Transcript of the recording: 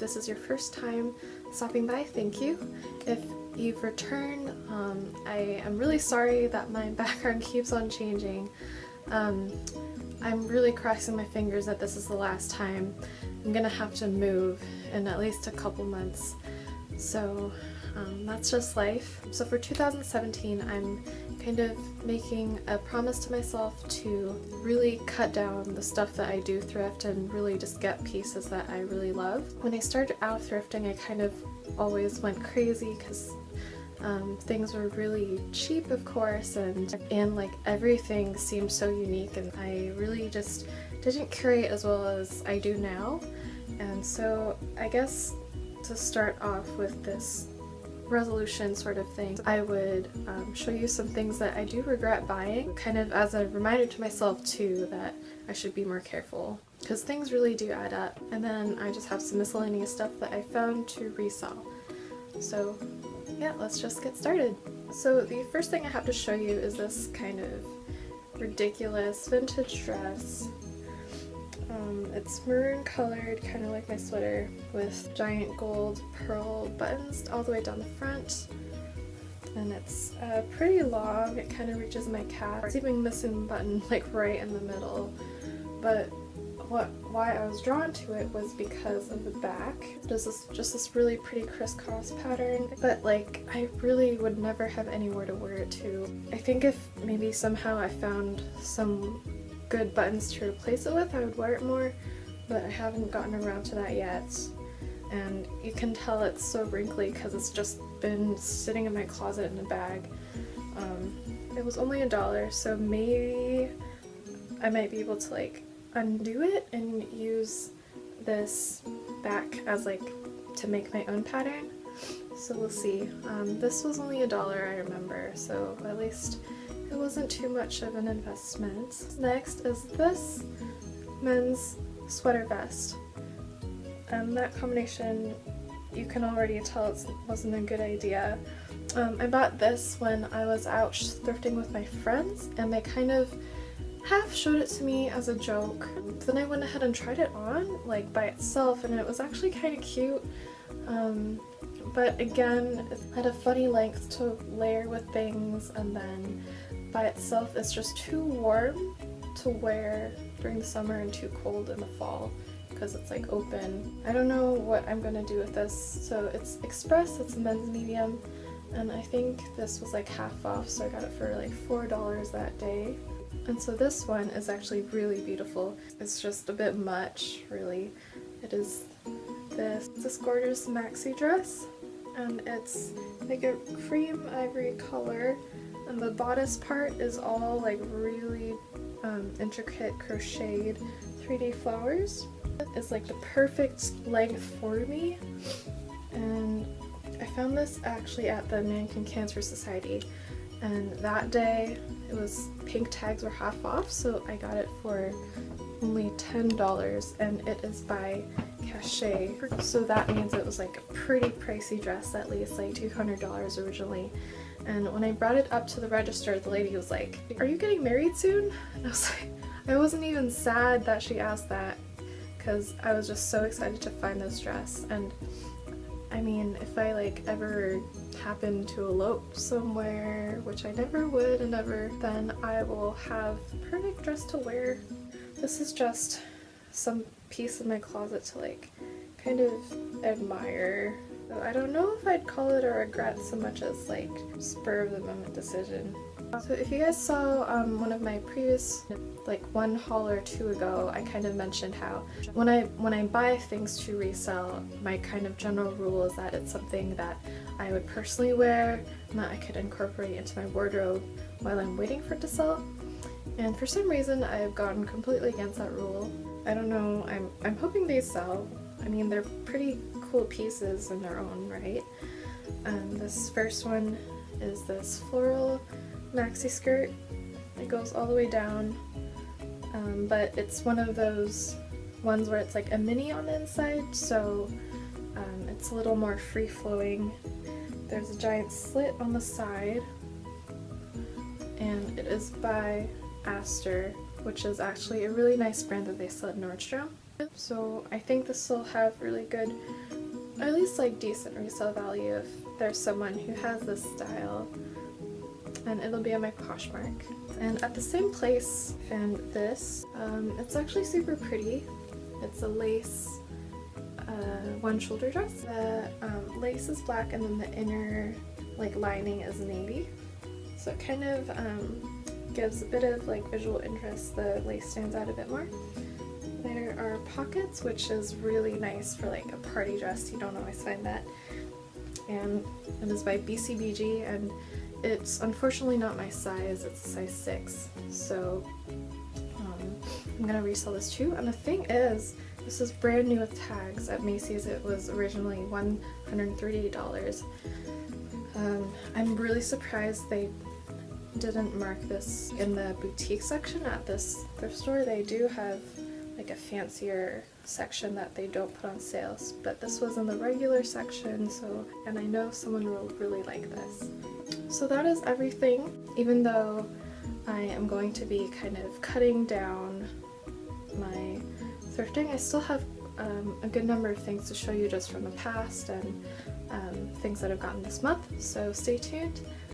this is your first time stopping by, thank you. If you've returned, I am really sorry that my background keeps on changing. I'm really crossing my fingers that this is the last time. I'm gonna have to move in at least a couple months, so that's just life. So for 2017, I'm kind of making a promise to myself to really cut down the stuff that I do thrift and really just get pieces that I really love. When I started out thrifting, I kind of always went crazy because things were really cheap, of course, and like everything seemed so unique, and I really just didn't curate as well as I do now. And so I guess to start off with this resolution sort of thing, I would show you some things that I do regret buying, kind of as a reminder to myself too that I should be more careful, because things really do add up. And then I just have some miscellaneous stuff that I found to resell. So yeah, let's just get started. So the first thing I have to show you is this kind of ridiculous vintage dress. It's maroon colored, kind of like my sweater, with giant gold pearl buttons all the way down the front. And it's pretty long, it kind of reaches my calf. It's even missing a button like right in the middle. But why I was drawn to it was because of the back. There's just this really pretty crisscross pattern, but like I really would never have anywhere to wear it to. I think if maybe somehow I found some good buttons to replace it with, I would wear it more, but I haven't gotten around to that yet. And you can tell it's so wrinkly because it's just been sitting in my closet in a bag. It was only $1, so maybe I might be able to like undo it and use this back as like to make my own pattern. So we'll see. This was only $1, I remember, so at least it wasn't too much of an investment. Next is this men's sweater vest. And that combination, you can already tell it wasn't a good idea. I bought this when I was out thrifting with my friends, and they kind of half showed it to me as a joke. Then I went ahead and tried it on, like by itself, and it was actually kind of cute. But again, it had a funny length to layer with things, and then by itself it's just too warm to wear during the summer and too cold in the fall because it's like open. I don't know what I'm gonna do with this. So it's express, it's a men's medium, and I think this was like half off, so I got it for like $4 that day. And so this one is actually really beautiful. It's just a bit much, really. It is this gorgeous maxi dress, and it's like a cream ivory color, and the bodice part is all like really intricate crocheted 3D flowers. It's like the perfect length for me, and I found this actually at the American Cancer Society, and that day it was pink tags were half off, so I got it for only $10, and it is by Cachet, so that means it was like a pretty pricey dress, at least like $200 originally. And when I brought it up to the register, the lady was like, "Are you getting married soon?" And I was like, I wasn't even sad that she asked that, because I was just so excited to find this dress. And I mean, if I like ever happen to elope somewhere, which I never would and ever, then I will have the perfect dress to wear. This is just some piece in my closet to like kind of admire. I don't know if I'd call it a regret so much as like spur of the moment decision. So if you guys saw one of my previous, like one haul or two ago, I kind of mentioned how when I buy things to resell, my kind of general rule is that it's something that I would personally wear and that I could incorporate into my wardrobe while I'm waiting for it to sell. And for some reason I've gone completely against that rule. I don't know, I'm hoping they sell. I mean, they're pretty cool pieces in their own right. This first one is this floral maxi skirt. It goes all the way down, but it's one of those ones where it's like a mini on the inside, so it's a little more free-flowing. There's a giant slit on the side, and it is by Aster, which is actually a really nice brand that they sell at Nordstrom. So I think this will have really good or at least like decent resale value if there's someone who has this style, and it'll be on my Poshmark. And at the same place I found this. It's actually super pretty. It's a lace one shoulder dress. The lace is black and then the inner like lining is navy. So it kind of gives a bit of like visual interest. The lace stands out a bit more. There are pockets, which is really nice for like a party dress. You don't always find that. And it is by BCBG, and it's unfortunately not my size. It's a size 6. So I'm gonna resell this too. And the thing is, this is brand new with tags. At Macy's it was originally $138. I'm really surprised they didn't mark this in the boutique section at this thrift store. They do have like a fancier section that they don't put on sales, but this was in the regular section, so, and I know someone will really like this. So that is everything. Even though I am going to be kind of cutting down my thrifting, I still have a good number of things to show you just from the past and things that I've gotten this month, so stay tuned.